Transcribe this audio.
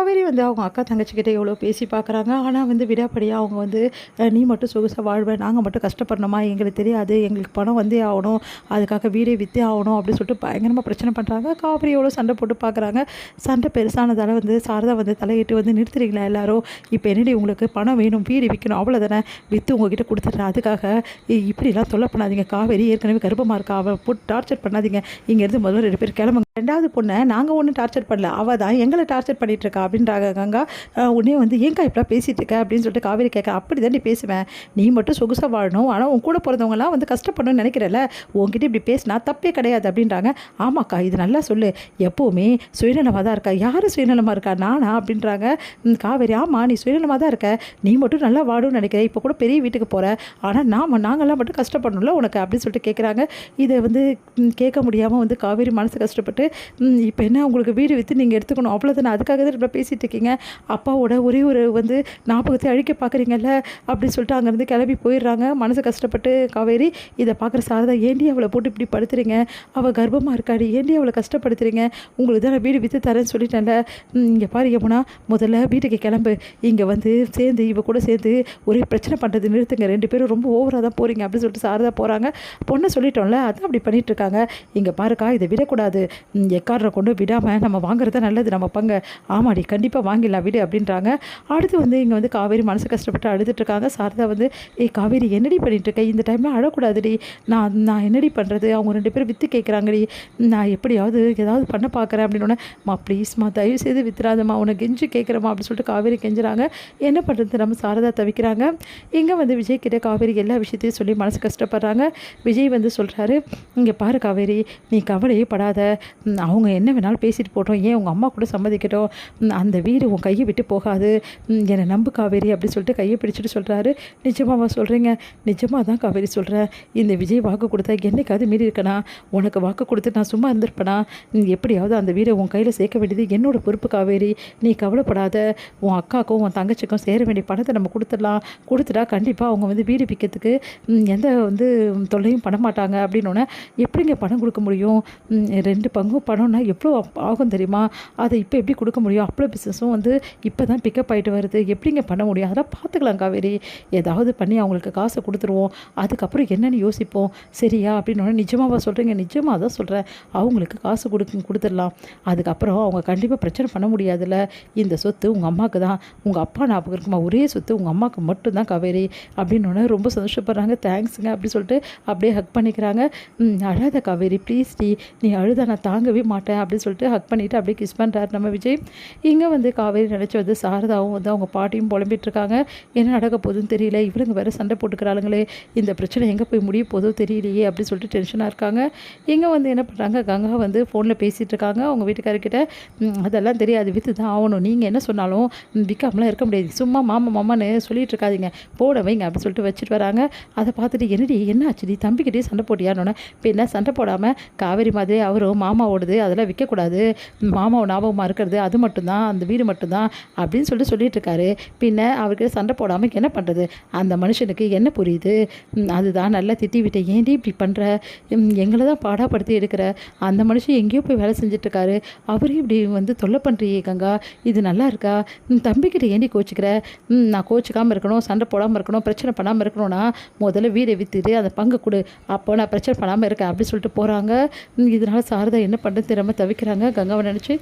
காவேரி வந்து அவங்க அக்கா தங்கச்சிக்கிட்ட எவ்வளோ பேசி பார்க்குறாங்க. ஆனால் வந்து விடாப்படியாக அவங்க வந்து நீ மட்டும் சொகுசாக வாழ்வ, நாங்கள் மட்டும் கஷ்டப்படணுமா, எங்களுக்கு தெரியாது, எங்களுக்கு பணம் வந்தே ஆகணும், அதுக்காக வீடே விற்றே ஆகணும் அப்படின்னு சொல்லிட்டு பயங்கரமாக பிரச்சனை பண்ணுறாங்க. காவேரி எவ்வளோ சண்டை போட்டு பார்க்குறாங்க. சண்டை பெருசானதால் வந்து சாரதா வந்து தலையிட்டு வந்து நிறுத்துறீங்களா எல்லாரும், இப்போ என்னடி உங்களுக்கு பணம் வேணும், வீடு விற்கணும், அவ்வளோதானே, விற்று உங்ககிட்ட கொடுத்துட்றேன், அதுக்காக இப்படிலாம் தொல்லை பண்ணாதீங்க, காவேரி ஏற்கனவே கர்ப்பமாக இருக்கா, அவள் போட்டு டார்ச்சர் பண்ணாதீங்க, இங்கேருந்து முதல்ல 2 பேர் கிளம்புங்க, 2வது பொண்ணை நாங்கள் ஒன்றும் டார்ச்சர் பண்ணல, அவள் தான் எங்களை டார்ச்சர் பண்ணிகிட்டு இருக்கா அப்படின்றாங்க கங்கா. உடனே வந்து ஏங்கா இப்படிலாம் பேசிகிட்டு இருக்க அப்படின்னு சொல்லிட்டு காவேரி கேட்க, அப்படி தான் நீ பேசுவேன், நீ மட்டும் சொகுசாக வாழணும், ஆனால் உன் கூட பிறந்தவங்களாம் வந்து கஷ்டப்படணும்னு நினைக்கிறல, உங்ககிட்ட இப்படி பேசினா தப்பே கிடையாது அப்படின்றாங்க. ஆமாக்கா இது நல்லா சொல்லு, எப்போவுமே சுயநலமாக தான் இருக்கா, யார் சுயநலமாக இருக்கா, நானா அப்படின்றாங்க காவேரி. ஆமாம் நீ சுயநலமாக தான் இருக்க, நீ மட்டும் நல்லா வாடுன்னு நினைக்கிறேன், இப்போ கூட பெரிய வீட்டுக்கு போகிற, ஆனால் நாங்கள்லாம் மட்டும் கஷ்டப்படணும்ல உனக்கு அப்படின்னு சொல்லிட்டு கேட்குறாங்க. இதை வந்து கேட்க முடியாமல் வந்து காவேரி மனசு கஷ்டப்பட்டு, இப்போ என்ன உங்களுக்கு வீடு விற்று நீங்கள் எடுத்துக்கணும், அவ்வளோதானே, அதுக்காக தான் இப்போ பேசிகிட்டு இருக்கீங்க, அப்பாவோட ஒரே ஒரு வந்து ஞாபகத்தை அழிக்க பார்க்குறீங்கல்ல அப்படின்னு சொல்லிட்டு அங்கேருந்து கிளம்பி போயிடுறாங்க. மனசு கஷ்டப்பட்டு காவேரி. இதை பார்க்குற சாரதா, ஏண்டி அவளை போட்டு இப்படி படுத்துறீங்க, அவள் கர்ப்பமாக இருக்காடி, ஏண்டி அவளை கஷ்டப்படுத்துறீங்க, உங்களுக்கு தான் நான் வீடு விற்று தரேன்னு சொல்லிட்டேன்ல, இங்கே பாரு யமுனா, முதல்ல வீட்டுக்கு கிளம்பு, இங்கே வந்து சேர்ந்து இவ கூட சேர்ந்து ஒரே பிரச்சனை பண்ணுறது நிறுத்துங்க, 2 பேரும் ரொம்ப ஓவராக தான் போகிறீங்க அப்படின்னு சொல்லிட்டு சாரதா போகிறாங்க. பொண்ணை சொல்லிட்டோம்ல, அதான் அப்படி பண்ணிகிட்ருக்காங்க, இங்கே பாருக்கா இதை விடக்கூடாது, எக்காரரை கொண்டு விடாமல் நம்ம வாங்குறது நல்லது, நம்ம பங்கு, ஆமாடி கண்டிப்பாக வாங்கிடலாம் விடு அப்படின்றாங்க. அடுத்து வந்து இங்கே வந்து காவேரி மனசு கஷ்டப்பட்டு அழுதுட்டுருக்காங்க. சாரதா வந்து காவேரி என்னடி பண்ணிகிட்ருக்க, இந்த டைமில் அழக்கூடாதுடி, நான் என்னடி பண்ணுறது, அவங்க 2 பேரும் விற்று கேட்குறாங்கடி, நான் எப்படியாவது ஏதாவது பண்ண பார்க்குறேன் அப்படின்னோடனே, மா ப்ளீஸ்மா தயவு செய்து வித்துறாதம்மா, உனக்கு கெஞ்சி கேட்குறமா அப்படின்னு சொல்லிட்டு காவேரி கெஞ்சுறாங்க. என்ன பண்ணுறது நம்ம சாரதா தவிக்கிறாங்க. இங்கே வந்து விஜய் கிட்டே காவேரி எல்லா விஷயத்தையும் சொல்லி மனசு கஷ்டப்படுறாங்க. விஜய் வந்து சொல்கிறாரு, இங்கே பாரு காவேரி, நீ கவலையே படாத, அவங்க என்ன வேணாலும் பேசிட்டு போட்டோம், ஏன் உங்கள் அம்மா கூட சம்மதிக்கட்டும், அந்த வீடு உன் கையை விட்டு போகாது, என்னை நம்பு காவேரி அப்படின்னு சொல்லிட்டு கையை பிடிச்சிட்டு சொல்கிறாரு. நிஜமாவா சொல்கிறீங்க, நிஜமாக தான் காவேரி சொல்கிறேன், இந்த விஜய் வாக்கு கொடுத்தா என்னைக்காவது மீறி இருக்கனா, உனக்கு வாக்கு கொடுத்து நான் சும்மா இருந்திருப்பேனா, எப்படியாவது அந்த வீடை உன் கையில் சேர்க்க வேண்டியது என்னோட பொறுப்பு காவேரி, நீ கவலைப்படாத, உன் அக்காவுக்கும் உன் தங்கச்சிக்கும் சேர வேண்டிய பணத்தை நம்ம கொடுத்துடலாம், கொடுத்துட்டா கண்டிப்பாக அவங்க வந்து வீடு விற்கிறதுக்கு எந்த வந்து தொல்லையும் பண்ண மாட்டாங்க அப்படின்னோடனே, எப்படிங்க பணம் கொடுக்க முடியும், 2 பங்கும் பணம்னா எவ்வளோ ஆகும் தெரியுமா, அதை இப்போ எப்படி கொடுக்க முடியும், அவ்வளோ பிஸ்னஸும் வந்து இப்போ தான் பிக்கப் ஆகிட்டு வருது, எப்படிங்க பண்ண முடியும், அதெல்லாம் பார்த்துக்கலாம் காவேரி, ஏதாவது பண்ணி அவங்களுக்கு காசை கொடுத்துருவோம், அதுக்கப்புறம் என்னென்னு யோசிப்போம் சரியா அப்படின்னோடனே, நிஜமாவா சொல்கிறீங்க, நிஜமாக தான் சொல்கிறேன், அவங்களுக்கு காசு கொடுத்துடலாம், அதுக்கப்புறம் அவங்க கண்டிப்பாக பிரச்சனை பண்ண முடியாதுல்ல, இந்த சொத்து உங்கள் அம்மாவுக்கு தான், உங்கள் அப்பா ஞாபகம் இருக்குமா, ஒரே சொத்து உங்கள் அம்மாவுக்கு மட்டும்தான் காவேரி அப்படின்னோடனே ரொம்ப சந்தோஷப்படுறாங்க. தேங்க்ஸுங்க அப்படி சொல்லிட்டு அப்படியே ஹக் பண்ணிக்கிறாங்க. அழாத காவேரி ப்ளீஸ் நீ அழுத நான் தாங்கவே மாட்டேன் அப்படின்னு சொல்லிட்டு ஹக் பண்ணிவிட்டு அப்படியே கிஸ் பண்ணுறாரு நம்ம விஜய். இங்கே வந்து காவேரி நினச்சி வந்து சாரதாவும் வந்து அவங்க பாட்டியும் புலம்பிட்டு இருக்காங்க. என்ன நடக்க போகுதுன்னு தெரியல, இவளுங்க வேறு சண்டை போட்டுக்கிறாளுங்களே, இந்த பிரச்சனை எங்கே போய் முடிய போதோ தெரியலையே அப்படின்னு சொல்லிட்டு டென்ஷனாக இருக்காங்க. இங்கே வந்து என்ன பண்ணுறாங்க, கங்கா வந்து ஃபோனில் பேசிகிட்டு இருக்காங்க அவங்க வீட்டுக்காரர்கிட்ட. அதெல்லாம் தெரியாது, விற்று தான் ஆகணும், நீங்கள் என்ன சொன்னாலும் விற்காமலாம் இருக்க முடியாது, சும்மா மாமான்னு சொல்லிட்டு இருக்காதீங்க, போட வைங்க அப்படின்னு சொல்லிட்டு வச்சுட்டு வராங்க. அதை பார்த்துட்டு என்னடி என்ன ஆச்சுடி, தம்பிக்கிட்டே சண்டை போட்டியானோன்னே, இப்போ என்ன சண்டை போடாமல் காவேரி மாதிரி அவரும் மாமாவோடது அதெல்லாம் விற்கக்கூடாது, மாமாவை ஞாபகமாக இருக்கிறது அது மட்டும்தான், அந்த வீடு மட்டும்தான் அப்படின்னு சொல்லிட்டு இருக்காரு, பின்ன அவருக்கு சண்டை போடாமல் என்ன பண்ணுறது, அந்த மனுஷனுக்கு என்ன புரியுது, அதுதான் நல்லா திட்டி விட்டேன், ஏன்டி இப்படி பண்ணுற, எங்களை தான் பாடாப்படுத்தி எடுக்கிற, அந்த மனுஷன் எங்கேயோ போய் வேலை செஞ்சிட்ருக்காரு, அவரையும் இப்படி வந்து தொல்லை பண்ணுறியே கங்கா, இது நல்லா இருக்கா, தம்பிக்கிட்ட ஏண்டி கோச்சிக்கிற, நான் கோச்சிக்காமல் இருக்கணும், சண்டை போடாமல் இருக்கணும், பிரச்சனை பண்ணாமல் இருக்கணும்னா முதல்ல வீடை விற்றுட்டு அந்த பங்கு கொடு, அப்போ நான் பிரச்சனை பண்ணாமல் இருக்கேன் அப்படி சொல்லிட்டு போகிறாங்க. இதனால் சாரதா என்ன பண்ணுறது தெரியாமல் தவிக்கிறாங்க கங்காவை நினச்சி.